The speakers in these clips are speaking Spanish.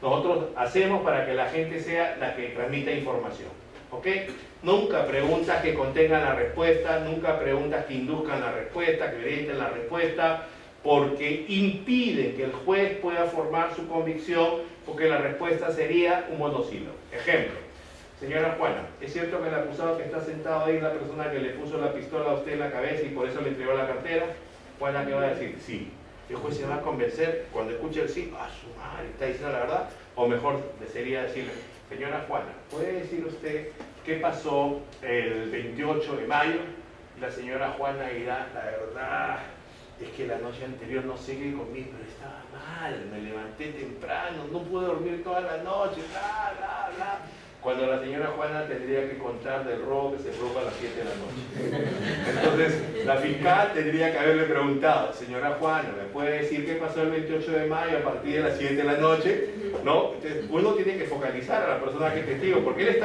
nosotros hacemos para que la gente sea la que transmita información. ¿Ok? Nunca preguntas que contengan la respuesta, nunca preguntas que induzcan la respuesta, que orienten la respuesta, porque impiden que el juez pueda formar su convicción, porque la respuesta sería un monosílabo. Ejemplo, señora Juana, ¿es cierto que el acusado que está sentado ahí es la persona que le puso la pistola a usted en la cabeza y por eso le entregó la cartera? Juana, ¿qué va a decir? Sí. El juez se va a convencer cuando escuche el sí, ¡ah, su madre, está diciendo la verdad! O mejor sería decirle, señora Juana, ¿puede decir usted qué pasó el 28 de mayo? Y la señora Juana dirá, la verdad es que la noche anterior no sé qué comí, pero estaba mal, me levanté temprano, no pude dormir toda la noche, bla, bla, bla. Cuando la señora Juana tendría que contar del robo que se produjo a las 7 de la noche. Entonces, la fiscal tendría que haberle preguntado, señora Juana, ¿me puede decir qué pasó el 28 de mayo a partir de las 7 de la noche? ¿No? Entonces, uno tiene que focalizar a la persona que es testigo, porque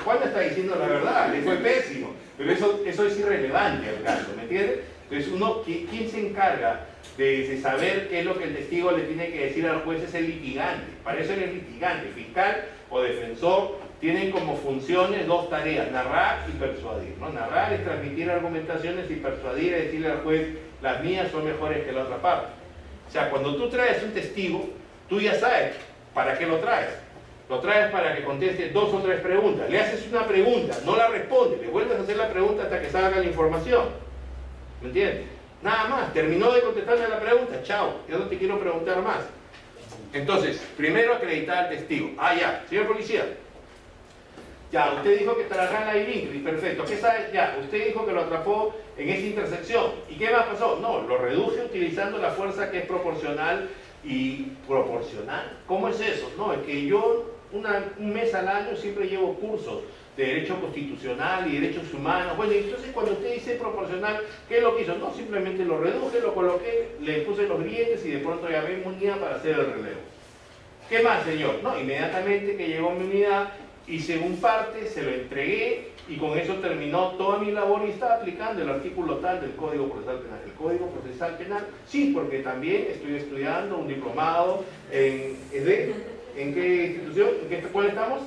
Juana está diciendo la verdad, le fue pésimo, pero eso es irrelevante al caso, ¿me entiendes? Entonces, ¿quién se encarga de saber qué es lo que el testigo le tiene que decir al juez? Es el litigante. Para eso es el litigante, fiscal o defensor, tienen como funciones dos tareas, narrar y persuadir, ¿no? Narrar es transmitir argumentaciones y persuadir es decirle al juez, las mías son mejores que la otra parte. O sea, cuando tú traes un testigo, tú ya sabes para qué lo traes. Lo traes para que conteste 2 o 3 preguntas. Le haces una pregunta, no la responde, le vuelves a hacer la pregunta hasta que salga la información. ¿Me entiendes? Nada más, terminó de contestarme la pregunta, chao, yo no te quiero preguntar más. Entonces, primero acreditar al testigo. Ah, ya, señor policía. Ya, usted dijo que trabajaba en la Iringri, perfecto. ¿Qué sabe? Ya, usted dijo que lo atrapó en esa intersección. ¿Y qué más pasó? No, lo reduje utilizando la fuerza que es proporcional y proporcional. ¿Cómo es eso? No, es que yo un mes al año siempre llevo cursos de Derecho Constitucional y Derechos Humanos. Bueno, entonces cuando usted dice proporcional, ¿qué es lo que hizo? No, simplemente lo reduje, lo coloqué, le puse los grilletes y de pronto ya me unidad para hacer el relevo. ¿Qué más, señor? No, inmediatamente que llegó mi unidad, hice un parte, se lo entregué y con eso terminó toda mi labor y estaba aplicando el artículo tal del Código Procesal Penal. ¿El Código Procesal Penal? Sí, porque también estoy estudiando un diplomado ¿en qué institución? ¿Cuál estamos?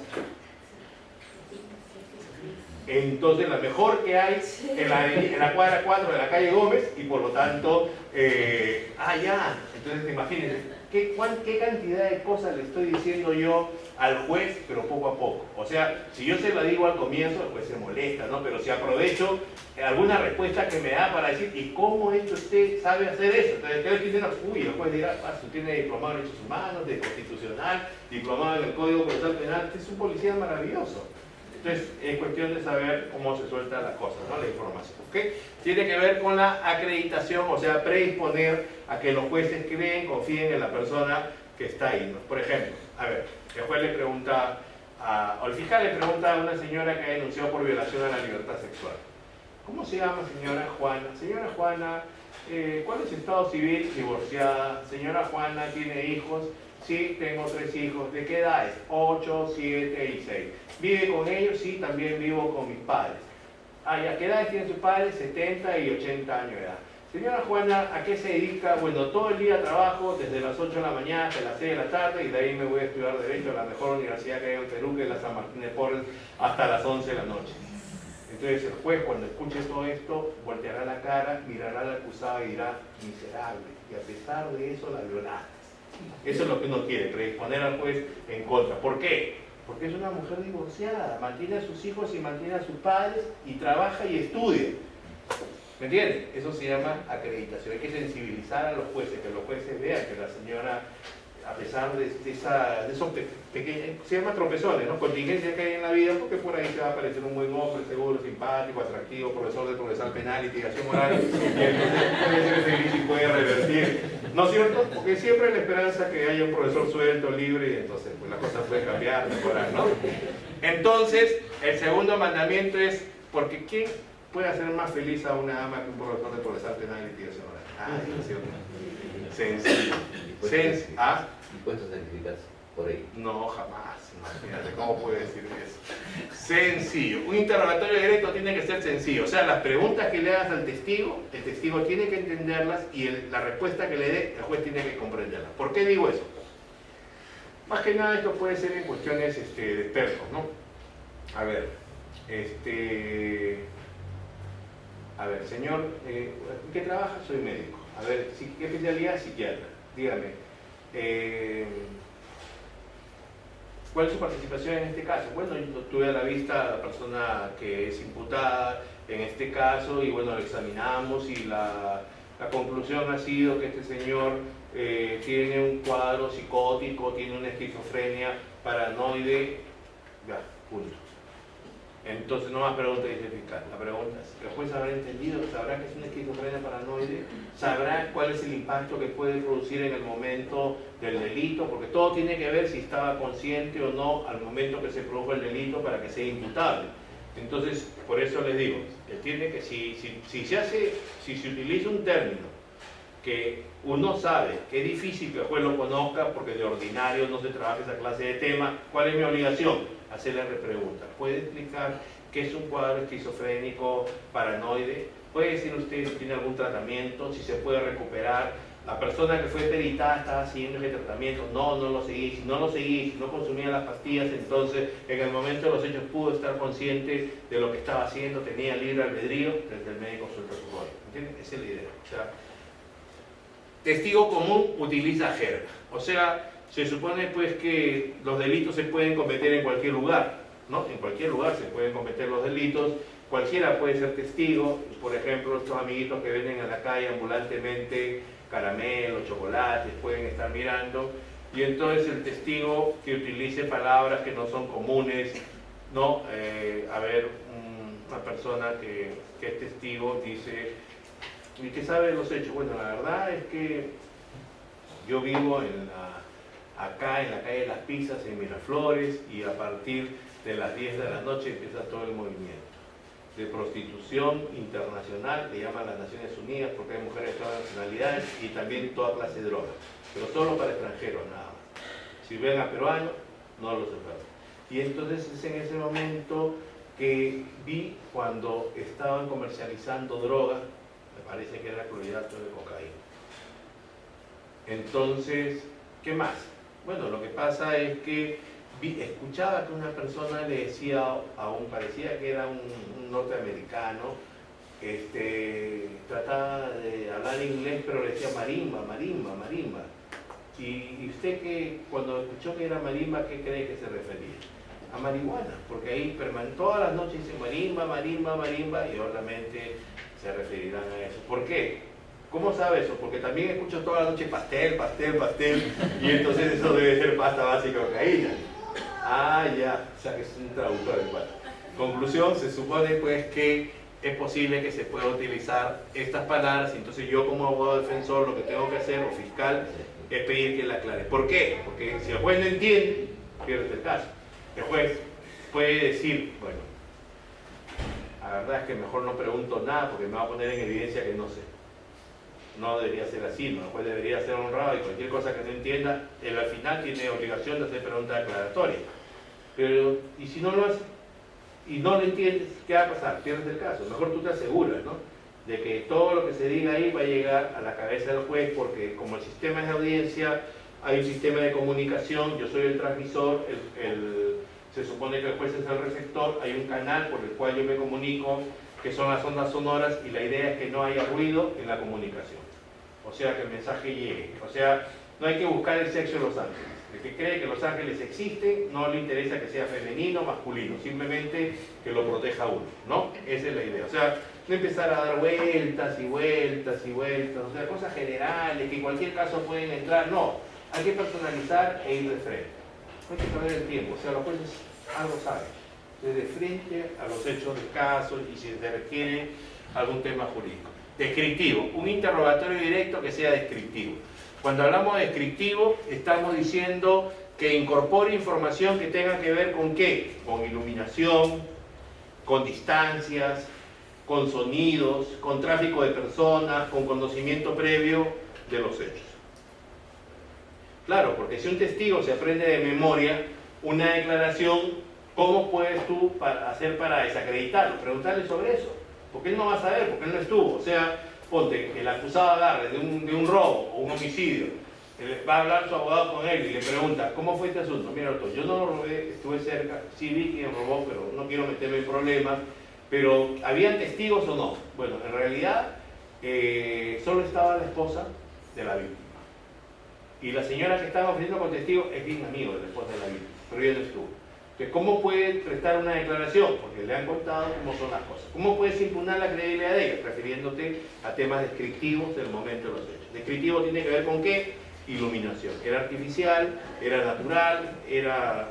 Entonces la mejor que hay en la cuadra 4 de la calle Gómez y por lo tanto, ya, entonces imagínense, ¿qué cantidad de cosas le estoy diciendo yo al juez, pero poco a poco? O sea, si yo se la digo al comienzo, el juez se molesta, ¿no? Pero si aprovecho alguna respuesta que me da para decir, ¿y cómo es que usted sabe hacer eso? Entonces, ¿qué le dicen? Uy, el juez dirá, usted tiene diplomado en Derechos Humanos, de Constitucional, diplomado en el Código Procesal Penal, usted es un policía maravilloso. Entonces, es cuestión de saber cómo se suelta la cosa, ¿no? La información, ¿ok? Tiene que ver con la acreditación, o sea, predisponer a que los jueces creen, confíen en la persona que está ahí, ¿no? Por ejemplo, a ver, el juez le pregunta, o el fiscal le pregunta a una señora que ha denunciado por violación a la libertad sexual. ¿Cómo se llama, señora Juana? Señora Juana, ¿cuál es su estado civil? Divorciada. Señora Juana, ¿tiene hijos? Sí, tengo 3 hijos. ¿De qué edad es? 8, 7 y 6. ¿Vive con ellos? Sí, también vivo con mis padres. ¿A qué edad tienen sus padres? 70 y 80 años de edad. Señora Juana, ¿a qué se dedica? Bueno, todo el día trabajo desde las 8 de la mañana hasta las 6 de la tarde y de ahí me voy a estudiar Derecho a la mejor universidad que hay en Perú, que es la San Martín de Porres, hasta las 11 de la noche. Entonces el juez, cuando escuche todo esto, volteará la cara, mirará al acusado y dirá, miserable, y a pesar de eso la violaste. Eso es lo que uno quiere, predisponer al juez en contra. ¿Por qué? Porque es una mujer divorciada, mantiene a sus hijos y mantiene a sus padres y trabaja y estudia. ¿Me entienden? Eso se llama acreditación. Hay que sensibilizar a los jueces, que los jueces vean que la señora, a pesar de esos pequeños, se llama tropezones, ¿no? Contingencias que hay en la vida, porque por ahí se va a aparecer un buen hombre, seguro, simpático, atractivo, profesor de procesal penal, litigación oral, y entonces puede ser feliz y puede revertir. ¿No es cierto? Porque siempre hay la esperanza que haya un profesor suelto, libre, y entonces pues, la cosa puede cambiar, mejorar, ¿no? Entonces, el segundo mandamiento es, porque ¿quién puede hacer más feliz a una ama que un profesor de procesal penal y litigación oral? Ay, ¿no es cierto? Sencillo. Impuestos certificados por ahí. No, jamás. Imagínate, ¿cómo puede decir eso? Sencillo. Un interrogatorio directo tiene que ser sencillo. O sea, las preguntas que le hagas al testigo, el testigo tiene que entenderlas y la respuesta que le dé, el juez tiene que comprenderla. ¿Por qué digo eso? Más que nada esto puede ser en cuestiones de expertos, ¿no? A ver, señor, ¿en qué trabaja? Soy médico. A ver, ¿qué especialidad? Psiquiatra. Dígame, ¿cuál es su participación en este caso? Bueno, yo tuve a la vista a la persona que es imputada en este caso y bueno, lo examinamos y la conclusión ha sido que este señor tiene un cuadro psicótico, tiene una esquizofrenia paranoide, ya, punto. Entonces no más pregunta, dice el fiscal. La pregunta es, ¿el juez habrá entendido? ¿Sabrá que es una esquizofrenia paranoide? ¿Sabrá cuál es el impacto que puede producir en el momento del delito? Porque todo tiene que ver si estaba consciente o no al momento que se produjo el delito para que sea imputable. Entonces, por eso les digo, entiende que si se utiliza un término que uno sabe que es difícil que el juez lo conozca porque de ordinario no se trabaja esa clase de tema, ¿cuál es mi obligación? Hacerle repregunta. ¿Puede explicar qué es un cuadro esquizofrénico paranoide? ¿Puede decir usted si tiene algún tratamiento? ¿Si se puede recuperar? La persona que fue peritada estaba siguiendo ese tratamiento. No, no lo seguí. Si no lo seguí, si no consumía las pastillas, entonces en el momento de los hechos pudo estar consciente de lo que estaba haciendo, tenía libre albedrío, desde el médico suelta su rol. ¿Entienden? Esa es la idea. O sea, testigo común utiliza jerga. O sea, se supone pues que los delitos se pueden cometer en cualquier lugar, ¿no? En cualquier lugar se pueden cometer los delitos, cualquiera puede ser testigo. Por ejemplo, estos amiguitos que venden en la calle ambulantemente caramelos, chocolates, pueden estar mirando, y entonces el testigo que utilice palabras que no son comunes, ¿no? Una persona que es testigo dice, ¿y qué sabe de los hechos? Bueno, la verdad es que yo vivo acá en la calle de las Pizzas, en Miraflores, y a partir de las 10 de la noche empieza todo el movimiento de prostitución internacional, le llaman las Naciones Unidas porque hay mujeres de todas nacionalidades y también toda clase de drogas, pero solo para extranjeros nada más. Si ven a peruanos, no los enferman. Y entonces es en ese momento que vi cuando estaban comercializando drogas, me parece que era clorhidrato de cocaína. Entonces, ¿qué más? Bueno, lo que pasa es que escuchaba que una persona le decía, aún parecía que era un norteamericano, trataba de hablar inglés, pero le decía marimba, marimba, marimba. Y usted que cuando escuchó que era marimba, ¿qué cree que se refería? A marihuana, porque ahí todas las noches dice marimba, marimba, marimba, y obviamente se referirán a eso. ¿Por qué? ¿Cómo sabe eso? Porque también escucho toda la noche pastel, pastel, pastel, y entonces eso debe ser pasta básica o cocaína. Ah, ya, o sea que es un traductor de cuatro. Conclusión, se supone pues que es posible que se pueda utilizar estas palabras, y entonces yo como abogado defensor lo que tengo que hacer, o fiscal, es pedir que la aclare. ¿Por qué? Porque si el juez no entiende, pierde el caso. El juez puede decir, bueno, la verdad es que mejor no pregunto nada porque me va a poner en evidencia que no sé. No debería ser así, ¿no? El juez debería ser honrado y cualquier cosa que no entienda, él al final tiene obligación de hacer preguntas declaratorias. Pero, ¿y si no lo hace? Y no lo entiendes, ¿qué va a pasar? Pierdes el caso. Mejor tú te aseguras, ¿no? De que todo lo que se diga ahí va a llegar a la cabeza del juez, porque como el sistema es de audiencia, hay un sistema de comunicación, yo soy el transmisor, se supone que el juez es el receptor, hay un canal por el cual yo me comunico, que son las ondas sonoras, y la idea es que no haya ruido en la comunicación. O sea, que el mensaje llegue. O sea, no hay que buscar el sexo de los ángeles. El que cree que los ángeles existen, no le interesa que sea femenino o masculino, simplemente que lo proteja uno, ¿no? Esa es la idea. O sea, no empezar a dar vueltas y vueltas y vueltas, o sea, cosas generales que en cualquier caso pueden entrar, no. Hay que personalizar e ir de frente. No hay que perder el tiempo, o sea, los jueces algo saben. De frente a los hechos del caso y si se requiere algún tema jurídico. Descriptivo, un interrogatorio directo que sea descriptivo. Cuando hablamos de descriptivo, estamos diciendo que incorpore información que tenga que ver con ¿qué? Con iluminación, con distancias, con sonidos, con tráfico de personas, con conocimiento previo de los hechos. Claro, porque si un testigo se aprende de memoria una declaración, ¿cómo puedes tú hacer para desacreditarlo? Preguntarle sobre eso, porque él no va a saber, porque él no estuvo. O sea, ponte, el acusado agarre de un robo o un homicidio Va a hablar su abogado con él y le pregunta, ¿cómo fue este asunto? Mira, doctor, yo no lo robé, estuve cerca, sí vi quién robó, pero no quiero meterme en problemas. Pero, ¿habían testigos o no? Bueno, en realidad, solo estaba la esposa de la víctima. Y la señora que estaba ofreciendo con testigo es bien amigo de la esposa de la víctima, pero ella no estuvo. Entonces, ¿cómo puede prestar una declaración? Porque le han contado cómo son las cosas. ¿Có puedes impugnar la credibilidad de ella? Refiriéndote a temas descriptivos del momento de los hechos. Descriptivo tiene que ver con ¿qué? Iluminación. Era artificial, era natural,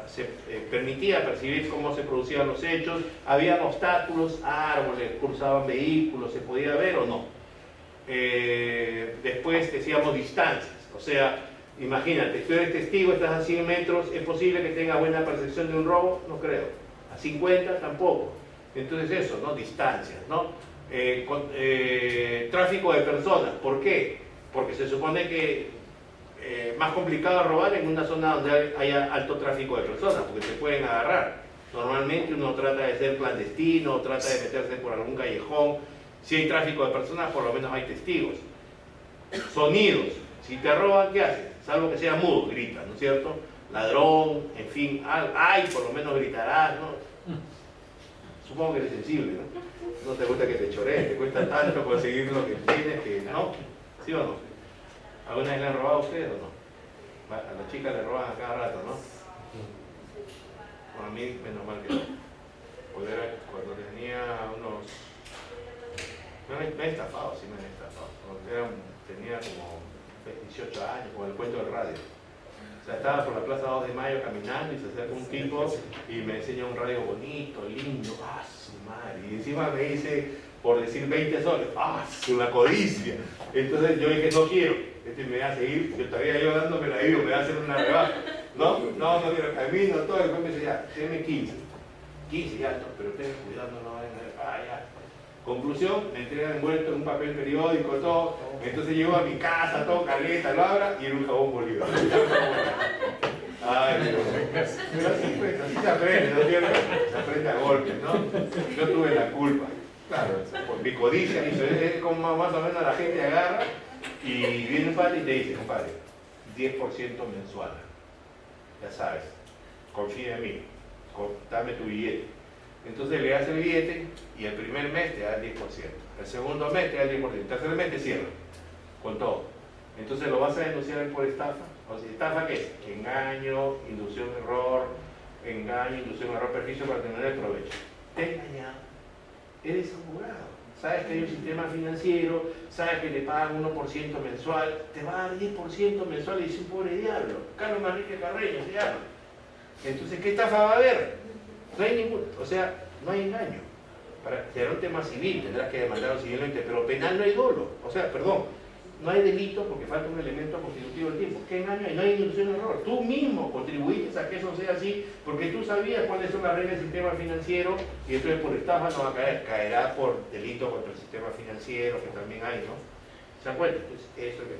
se permitía percibir cómo se producían los hechos, habían obstáculos, árboles, cruzaban vehículos, se podía ver o no. Después decíamos distancias, o sea, imagínate, tú eres testigo, estás a 100 metros, ¿es posible que tenga buena percepción de un robo? No creo. A 50 tampoco. Entonces eso, ¿no? Distancias, ¿no? Tráfico de personas, ¿por qué? Porque se supone que más complicado robar en una zona donde haya alto tráfico de personas, porque se pueden agarrar. Normalmente uno trata de ser clandestino, trata de meterse por algún callejón. Si hay tráfico de personas, por lo menos hay testigos. Sonidos. Si te roban, ¿qué haces? Salvo que sea mudo, gritas, ¿no es cierto? Ladrón, en fin, ay, por lo menos gritarás, ¿no? Supongo que eres sensible, ¿no? No te gusta que te choreen, te cuesta tanto conseguir lo que tienes que, ¿no? ¿Sí o no? ¿Alguna vez le han robado a ustedes o no? A las chicas le roban a cada rato, ¿no? Bueno, a mí menos mal que no. Porque era cuando tenía unos... Me han estafado, sí me han estafado. Tenía como 18 años, como el cuento del radio. O sea, estaba por la Plaza 2 de Mayo caminando y se acerca un tipo y me enseña un radio bonito, lindo. ¡Ah, su madre! Y encima me dice, por decir 20 soles, ¡ah, su la codicia! Entonces yo dije, no quiero. Me va a seguir, yo estaría yo dándome la vida, me va a hacer una rebaja. No quiero camino, todo. Después me dice, ya, tiene 15. 15 ya, no, pero ten cuidado, no vayan a ya. Conclusión, me entregan envuelto en un papel periódico, todo. Entonces llego a mi casa, todo caleta, lo abra y era un jabón Bolívar. Ay, Dios. Pero así se aprende, ¿no es cierto? Se aprende a golpes, ¿no? Yo tuve la culpa. Claro, por mi codicia, es como más o menos la gente agarra y viene un padre y te dice, compadre, 10% mensual. Ya sabes, confía en mí, dame tu billete. Entonces le das el billete y el primer mes te da el 10%, el segundo mes te da el 10%, el tercer mes te cierra, con todo. Entonces lo vas a denunciar por estafa. O sea, ¿estafa qué es? Engaño, inducción, error, perjuicio para tener el provecho. Te he engañado, eres abogado, sabes que hay un sistema financiero, sabes que le pagan 1% mensual, te va a dar 10% mensual y dice un pobre diablo, Carlos Manrique Carreño se llama. Entonces, ¿qué estafa va a haber? No hay ningún, o sea, no hay engaño. Será un tema civil, tendrás que demandarlo civilmente, pero penal no hay dolo. O sea, perdón, no hay delito porque falta un elemento constitutivo del tiempo. ¿Qué engaño hay? No hay inducción de error. Tú mismo contribuiste a que eso sea así porque tú sabías cuáles son las reglas del sistema financiero y entonces por estafa no va a caer, caerá por delito contra el sistema financiero, que también hay, ¿no? ¿Se dan cuenta? Entonces, eso es que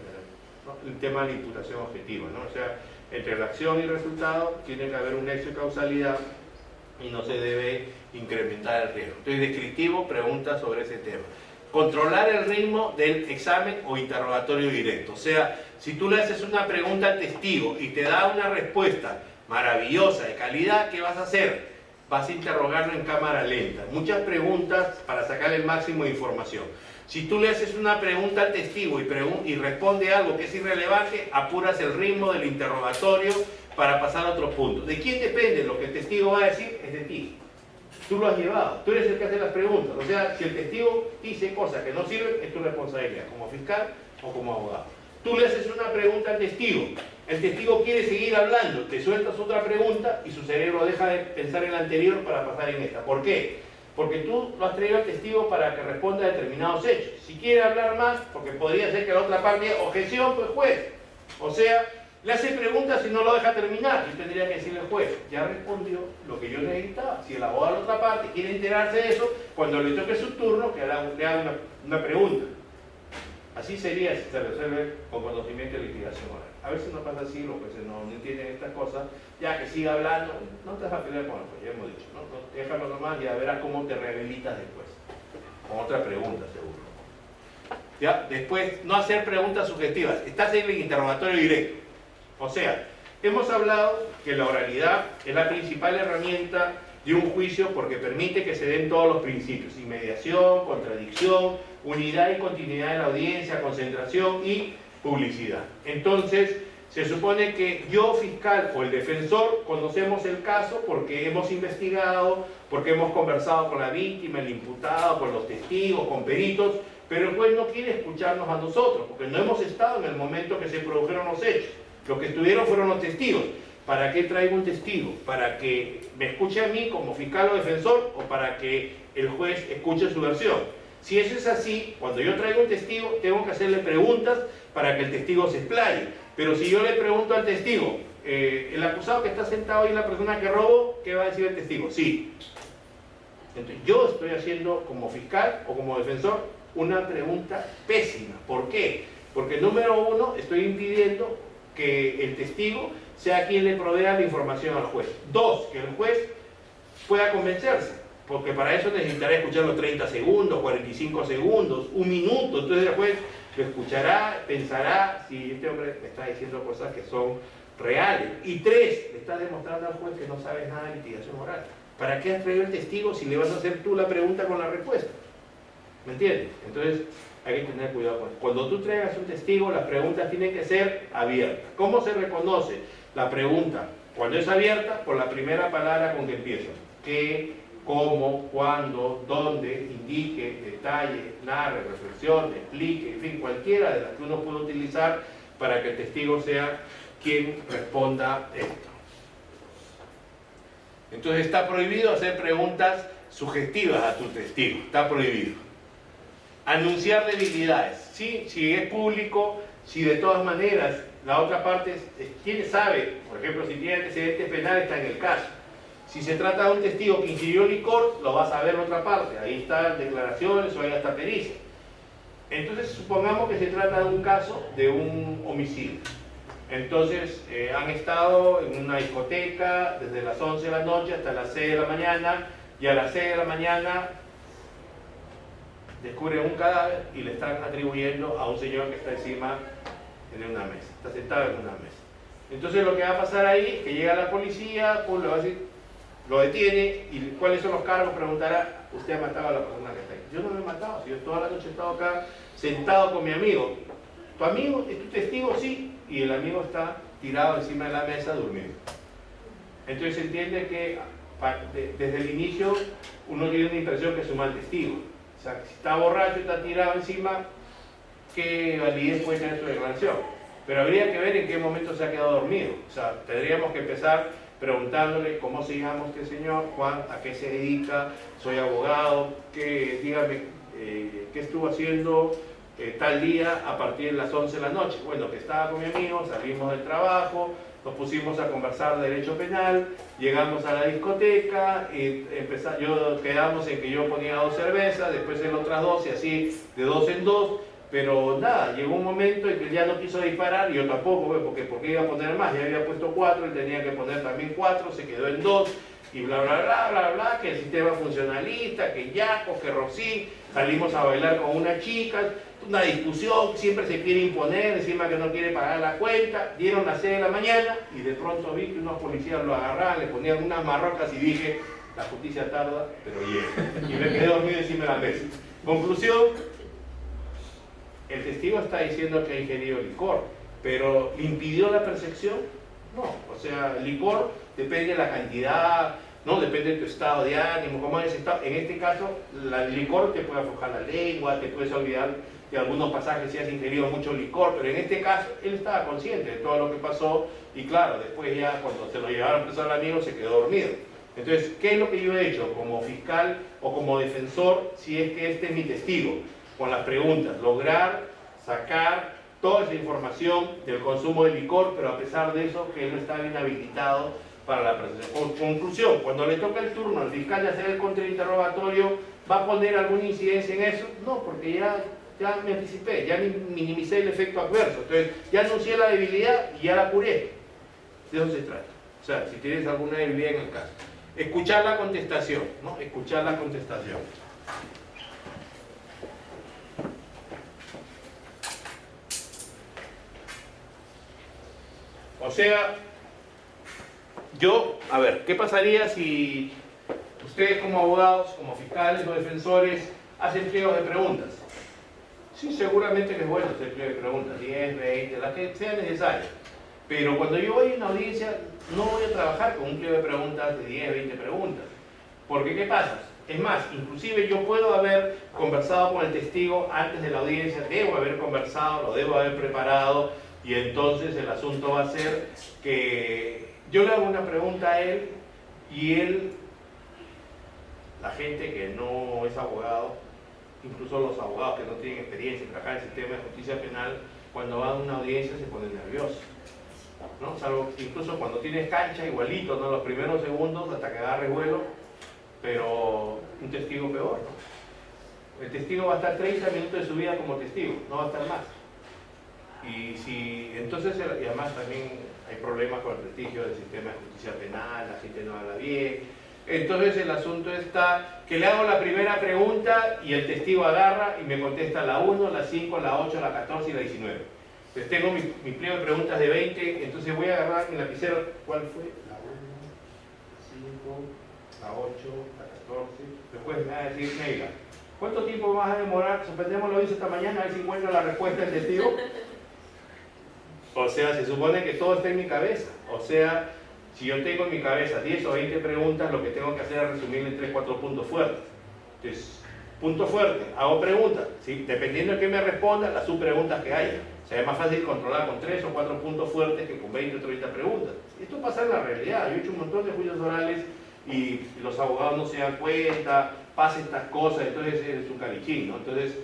¿no? El tema de la imputación objetiva, ¿no? O sea, entre la acción y el resultado tiene que haber un nexo de causalidad y no se debe incrementar el riesgo. Entonces, descriptivo, pregunta sobre ese tema. Controlar el ritmo del examen o interrogatorio directo. O sea, si tú le haces una pregunta al testigo y te da una respuesta maravillosa, de calidad, ¿qué vas a hacer? Vas a interrogarlo en cámara lenta. Muchas preguntas para sacar el máximo de información. Si tú le haces una pregunta al testigo y responde algo que es irrelevante, apuras el ritmo del interrogatorio para pasar a otro punto. ¿De quién depende? Lo que el testigo va a decir es de ti. Tú lo has llevado, tú eres el que hace las preguntas. O sea, si el testigo dice cosas que no sirven, es tu responsabilidad, como fiscal o como abogado. Tú le haces una pregunta al testigo, el testigo quiere seguir hablando, te sueltas otra pregunta y su cerebro deja de pensar en la anterior para pasar en esta. ¿Por qué? Porque tú lo has traído al testigo para que responda a determinados hechos. Si quiere hablar más, porque podría ser que la otra parte diga objeción, pues juez. O sea, le hace preguntas y no lo deja terminar. Yo tendría que decirle al juez, ya respondió lo que yo necesitaba. Si el abogado de la otra parte quiere enterarse de eso, cuando le toque su turno, que le haga una pregunta. Así sería si se resuelve con conocimiento de litigación oral. A veces no pasa así, los jueces no entienden estas cosas, ya que siga hablando, no te vas a pelear con el juez, ya hemos dicho, ¿no? Déjalo nomás y ya verás cómo te rehabilitas después. Con otra pregunta, seguro. ¿ya? Después, no hacer preguntas sugestivas. Estás en el interrogatorio directo. O sea, hemos hablado que la oralidad es la principal herramienta de un juicio porque permite que se den todos los principios: inmediación, contradicción, unidad y continuidad de la audiencia, concentración y publicidad. Entonces, se supone que yo, fiscal o el defensor, conocemos el caso porque hemos investigado, porque hemos conversado con la víctima, el imputado, con los testigos, con peritos, pero el juez no quiere escucharnos a nosotros porque no hemos estado en el momento que se produjeron los hechos. Los que estuvieron fueron los testigos. ¿Para qué traigo un testigo? ¿Para que me escuche a mí como fiscal o defensor o para que el juez escuche su versión? Si eso es así, cuando yo traigo un testigo, tengo que hacerle preguntas para que el testigo se explaye. Pero si yo le pregunto al testigo, el acusado que está sentado ahí es la persona que robó, ¿qué va a decir el testigo? Sí. Entonces, yo estoy haciendo como fiscal o como defensor una pregunta pésima. ¿Por qué? Porque número uno, estoy impidiendo que el testigo sea quien le provea la información al juez. Dos, que el juez pueda convencerse, porque para eso necesitará escuchar los 30 segundos, 45 segundos, un minuto. Entonces el juez lo escuchará, pensará si este hombre me está diciendo cosas que son reales. Y tres, le está demostrando al juez que no sabes nada de litigación oral. ¿Para qué has traído el testigo si le vas a hacer tú la pregunta con la respuesta? ¿Me entiendes? Entonces hay que tener cuidado con eso. Cuando tú traigas un testigo, las preguntas tienen que ser abiertas. ¿Cómo se reconoce la pregunta? Cuando es abierta, por la primera palabra con que empieza. ¿Qué? ¿Cómo? ¿Cuándo? ¿Dónde? Indique, detalle, narre, reflexione, explique, en fin, cualquiera de las que uno puede utilizar para que el testigo sea quien responda esto. Entonces está prohibido hacer preguntas sugestivas a tu testigo, está prohibido. Anunciar debilidades, ¿sí? Si es público, si de todas maneras la otra parte, ¿quién sabe? Por ejemplo, si tiene antecedentes penales, está en el caso. Si se trata de un testigo que ingirió licor, lo vas a ver en otra parte, ahí están declaraciones o hay hasta pericia. Entonces, supongamos que se trata de un caso de un homicidio. Entonces, han estado en una discoteca desde las 11 de la noche hasta las 6 de la mañana, y a las 6 de la mañana descubren un cadáver y le están atribuyendo a un señor que está encima de una mesa, está sentado en una mesa. Entonces lo que va a pasar ahí es que llega la policía, pues, lo detiene, y ¿cuáles son los cargos? Preguntará: ¿usted ha matado a la persona que está ahí? Yo no lo he matado, si yo toda la noche he estado acá sentado con mi amigo. ¿Tu amigo es tu testigo? Sí. Y el amigo está tirado encima de la mesa durmiendo. Entonces se entiende que desde el inicio uno tiene una impresión que es un mal testigo. O sea, si está borracho, está tirado encima, ¿qué validez puede tener su declaración? Pero habría que ver en qué momento se ha quedado dormido. O sea, tendríamos que empezar preguntándole cómo se llama este señor, Juan, a qué se dedica, soy abogado, dígame, qué estuvo haciendo tal día a partir de las 11 de la noche. Bueno, que estaba con mi amigo, salimos del trabajo, nos pusimos a conversar de derecho penal, llegamos a la discoteca, quedamos en que yo ponía 2 cervezas, después en otras 2 y así de 2 en 2, pero nada, llegó un momento en que él ya no quiso disparar y yo tampoco, porque iba a poner más, ya había puesto 4, él tenía que poner también 4, se quedó en 2 y bla bla bla bla bla, que el sistema funcionalista, que Yaco, que Roxín, salimos a bailar con una chica, una discusión, siempre se quiere imponer, encima que no quiere pagar la cuenta. Dieron las 6 de la mañana y de pronto vi que unos policías lo agarraban, le ponían unas marrocas y dije: la justicia tarda, pero llega. Y me quedé dormido encima de la mesa. Conclusión: el testigo está diciendo que ha ingerido licor, pero ¿le impidió la percepción? No, o sea, el licor depende de la cantidad, no, depende de tu estado de ánimo, cómo es estado. En este caso, el licor te puede aflojar la lengua, te puedes olvidar de algunos pasajes si has ingerido mucho licor, pero en este caso él estaba consciente de todo lo que pasó y claro, después ya cuando se lo llevaron preso al amigo se quedó dormido. Entonces, ¿qué es lo que yo he hecho como fiscal o como defensor si es que este es mi testigo? Con las preguntas, lograr sacar toda esa información del consumo de licor, pero a pesar de eso que él no está bien habilitado para la presentación. Conclusión: cuando le toca el turno al fiscal de hacer el contrainterrogatorio, ¿va a poner alguna incidencia en eso? No, porque ya me anticipé, ya minimicé el efecto adverso, entonces ya anuncié la debilidad y ya la curé. De eso se trata. O sea, si tienes alguna debilidad en el caso. Escuchar la contestación, ¿no? Escuchar la contestación. O sea, a ver, ¿qué pasaría si ustedes como abogados, como fiscales o defensores, hacen pliegos de preguntas? Sí, seguramente que es bueno hacer pliegos de preguntas, 10, 20, las que sean necesarias. Pero cuando yo voy a una audiencia, no voy a trabajar con un pliego de preguntas de 10, 20 preguntas. Porque, ¿qué pasa? Es más, inclusive yo puedo haber conversado con el testigo antes de la audiencia, debo haber conversado, lo debo haber preparado, y entonces el asunto va a ser que yo le hago una pregunta a él, y él, la gente que no es abogado, incluso los abogados que no tienen experiencia en trabajar en el sistema de justicia penal, cuando van a una audiencia se ponen nerviosos, ¿no? Salvo incluso cuando tienes cancha, igualito, ¿no? Los primeros segundos hasta que agarre vuelo, pero un testigo peor, ¿no? El testigo va a estar 30 minutos de su vida como testigo, no va a estar más. Y además también hay problemas con el prestigio del sistema de justicia penal, la gente no habla bien. Entonces el asunto está que le hago la primera pregunta y el testigo agarra y me contesta la 1, la 5, la 8, la 14 y la 19. Entonces tengo mi pliego de preguntas de 20, entonces voy a agarrar mi lapicero. ¿Cuál fue? La 1, la 5, la 8, la 14. Después me va a decir, Neila, ¿cuánto tiempo vas a demorar? Suspendemos lo hice esta mañana, a ver si encuentro la respuesta del testigo. O sea, se supone que todo está en mi cabeza. O sea, si yo tengo en mi cabeza 10 o 20 preguntas, lo que tengo que hacer es resumirle en 3 o 4 puntos fuertes. Entonces, punto fuerte, hago preguntas, ¿sí? Dependiendo de qué me responda, las subpreguntas que haya. O sea, es más fácil controlar con 3 o 4 puntos fuertes que con 20 o 30 preguntas. Esto pasa en la realidad. Yo he hecho un montón de juicios orales y los abogados no se dan cuenta, pasan estas cosas, entonces eres un calichín, ¿no? Entonces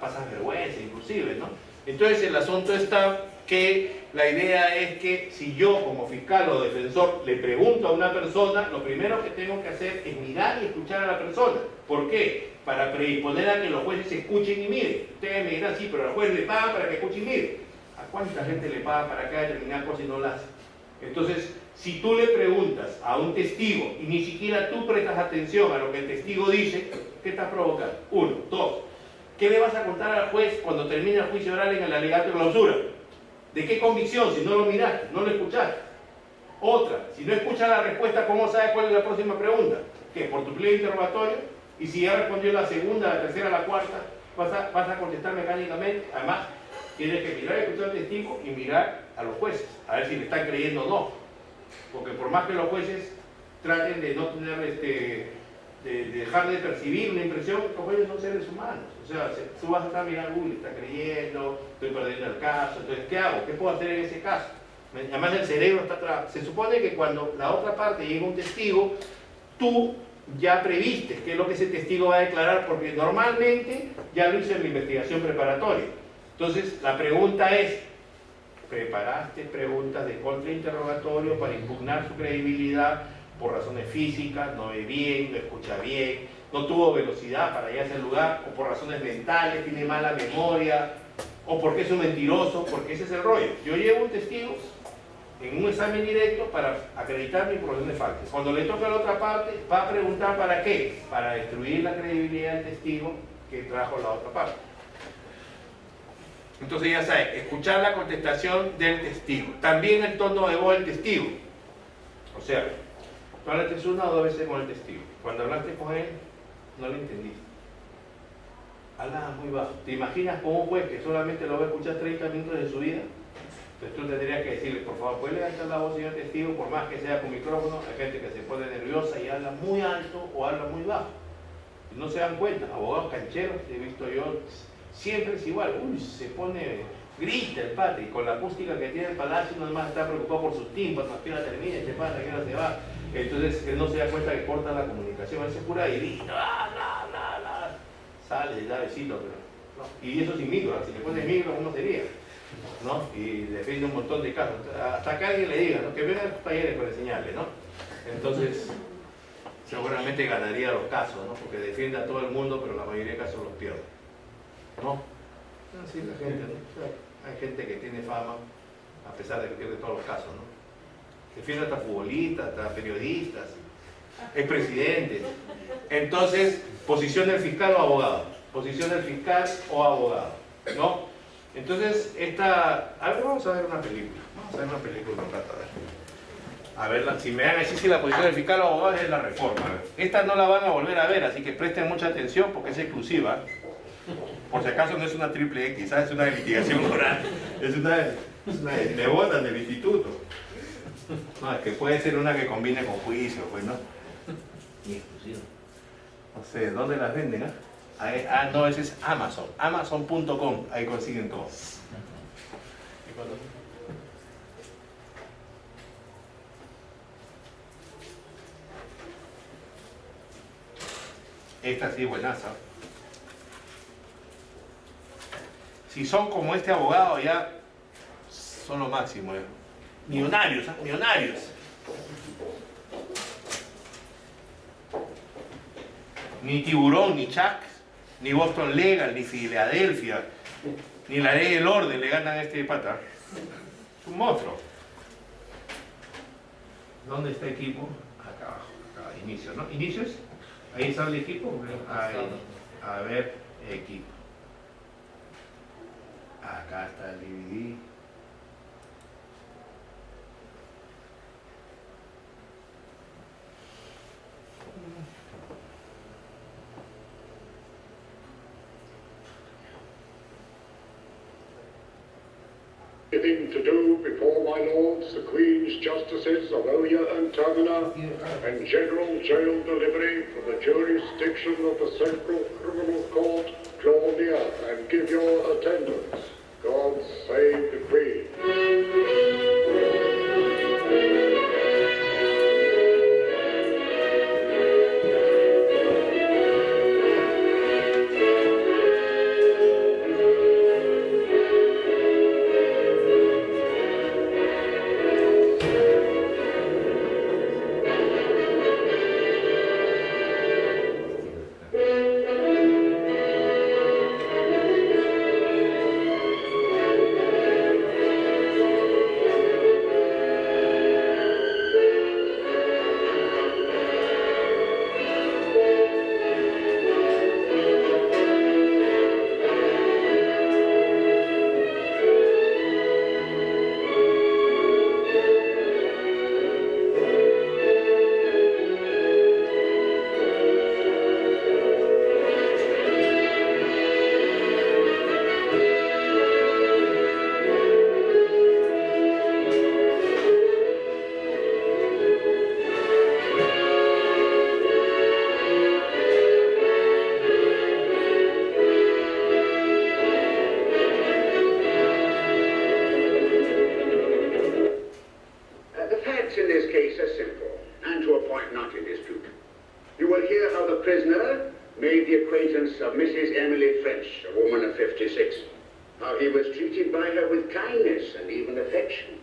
pasas vergüenza inclusive, ¿no? Entonces el asunto está que la idea es que si yo como fiscal o defensor le pregunto a una persona, lo primero que tengo que hacer es mirar y escuchar a la persona. ¿Por qué? Para predisponer a que los jueces escuchen y miren. Ustedes me dirán, sí, pero al juez le pagan para que escuche y mire. ¿A cuánta gente le paga para que haga determinadas cosas y no las hace? Entonces, si tú le preguntas a un testigo y ni siquiera tú prestas atención a lo que el testigo dice, ¿qué estás provocando? 1, 2. ¿Qué le vas a contar al juez cuando termine el juicio oral en el alegato de clausura? ¿De qué convicción? Si no lo miraste, no lo escuchaste. Otra, si no escuchas la respuesta, ¿cómo sabes cuál es la próxima pregunta? ¿Qué? ¿Por tu pliego interrogatorio? Y si ya respondió la segunda, la tercera, la cuarta, vas a contestar mecánicamente. Además, tienes que mirar y escuchar al testigo y mirar a los jueces, a ver si le están creyendo o no. Porque por más que los jueces traten de no tener de dejar de percibir una impresión, los jueces son seres humanos. O sea, tú vas a estar mirando, uy, está creyendo, estoy perdiendo el caso, entonces, ¿qué hago? ¿Qué puedo hacer en ese caso? Además, el cerebro está atrás. Se supone que cuando la otra parte llega un testigo, tú ya previste qué es lo que ese testigo va a declarar, porque normalmente ya lo hice en la investigación preparatoria. Entonces, la pregunta es, ¿preparaste preguntas de contrainterrogatorio para impugnar su credibilidad por razones físicas, no ve bien, no escucha bien, no tuvo velocidad para ir a ese lugar, o por razones mentales, tiene mala memoria, o porque es un mentiroso? Porque ese es el rollo. Yo llevo un testigo en un examen directo para acreditar mi profesión de faltas. Cuando le toca a la otra parte, va a preguntar ¿para qué? Para destruir la credibilidad del testigo que trajo la otra parte. Entonces ya sabes, escuchar la contestación del testigo. También el tono de voz del testigo. O sea, tú hablaste 1 o 2 veces con el testigo. Cuando hablaste con él, no lo entendiste. Hablaba muy bajo. ¿Te imaginas con un juez que solamente lo va a escuchar 30 minutos de su vida? Entonces tú tendrías que decirle, por favor, ¿puede levantar la voz, señor testigo? Por más que sea con micrófono, hay gente que se pone nerviosa y habla muy alto o habla muy bajo. Y no se dan cuenta. Abogados cancheros, he visto yo, siempre es igual. Uy, se pone, grita el pata, y con la acústica que tiene el palacio, nada más está preocupado por sus tímpanos, a qué hora termina este pata, a qué hora se va. Entonces él no se da cuenta que corta la comunicación, él se cura y grita, sale y da besito, pero no. Y eso sin micro, si le pones micro, ¿cómo sería? ¿No? Y defiende un montón de casos, hasta que alguien le diga, ¿no? Que venga a los talleres para enseñarle, ¿no? Entonces, seguramente ganaría los casos, ¿no? Porque defiende a todo el mundo, pero la mayoría de casos los pierde, ¿no? Así es la gente, ¿no? O sea, hay gente que tiene fama, a pesar de que pierde todos los casos, ¿no? Defiende hasta futbolistas, hasta periodistas, expresidentes. Entonces, posición del fiscal o abogado, posición del fiscal o abogado, ¿no? Entonces, ahora vamos a ver una película. Vamos hacer una película un rato, a ver. Si me dan así, si la posición del fiscal o abogado es la reforma. A ver. Esta no la van a volver a ver, así que presten mucha atención porque es exclusiva. Por si acaso no es una triple X, ¿sabes? Es una de litigación oral. Me botan del instituto. No, es que puede ser una que combine con juicio, pues, ¿no? Ni exclusivo. No sé, ¿dónde las venden? No, ese es Amazon. Amazon.com, ahí consiguen todo. Esta sí, buenaza. Si son como este abogado, ya son lo máximo. Millonarios, ¿eh? Millonarios. Ni Tiburón, ni Chuck, ni Boston Legal, ni Filadelfia, ni la ley del orden le ganan a este pata. Es un monstruo. ¿Dónde está equipo? Acá abajo, acá, inicio, ¿no? ¿Inicios? Ahí sale el equipo. Ahí. A ver, equipo. Acá está el DVD. Thing to do before my lords, the Queen's Justices of Oya and Termina, and General Jail Delivery for the jurisdiction of the Central Criminal Court, draw near and give your attendance. God save the Queen. Of Mrs. Emily French, a woman of 56. How he was treated by her with kindness and even affection.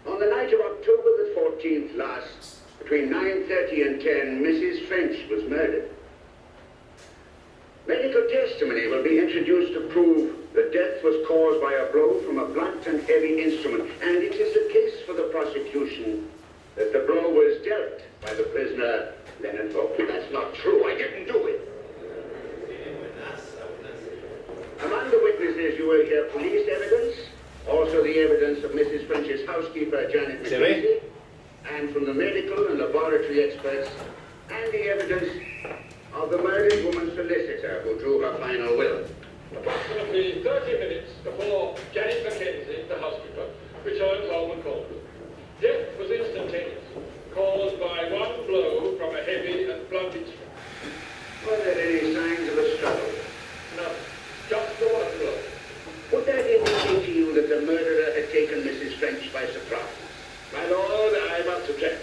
On the night of October the 14th last, between 9:30 and 10, Mrs. French was murdered. Medical testimony will be introduced to prove that death was caused by a blow from a blunt and heavy instrument, and it is the case for the prosecution that the blow was dealt by the prisoner, Leonard Pope. That's not true. I didn't do it. Among the witnesses, you will hear police evidence, also the evidence of Mrs. French's housekeeper, Janet McKenzie, and from the medical and laboratory experts, and the evidence of the murdered woman's solicitor who drew her final will. Approximately 30 minutes before Janet McKenzie, the housekeeper, returned home and called. Death was instantaneous, caused by one blow from a heavy and blunt instrument. Were there any signs of a struggle? No. Just the one blow. Would that indicate to you that the murderer had taken Mrs. French by surprise? My lord, I must object.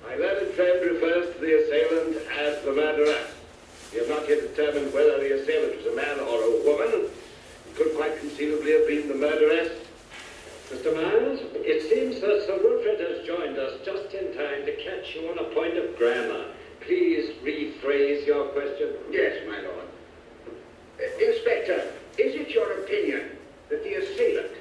My learned friend refers to the assailant as the murderer. We have not yet determined whether the assailant was a man or a woman. It could quite conceivably have been the murderess. Mr. Miles, it seems that Sir Wilfrid has joined us just in time to catch you on a point of grammar. Please rephrase your question. Yes, my lord. Inspector, is it your opinion that the assailant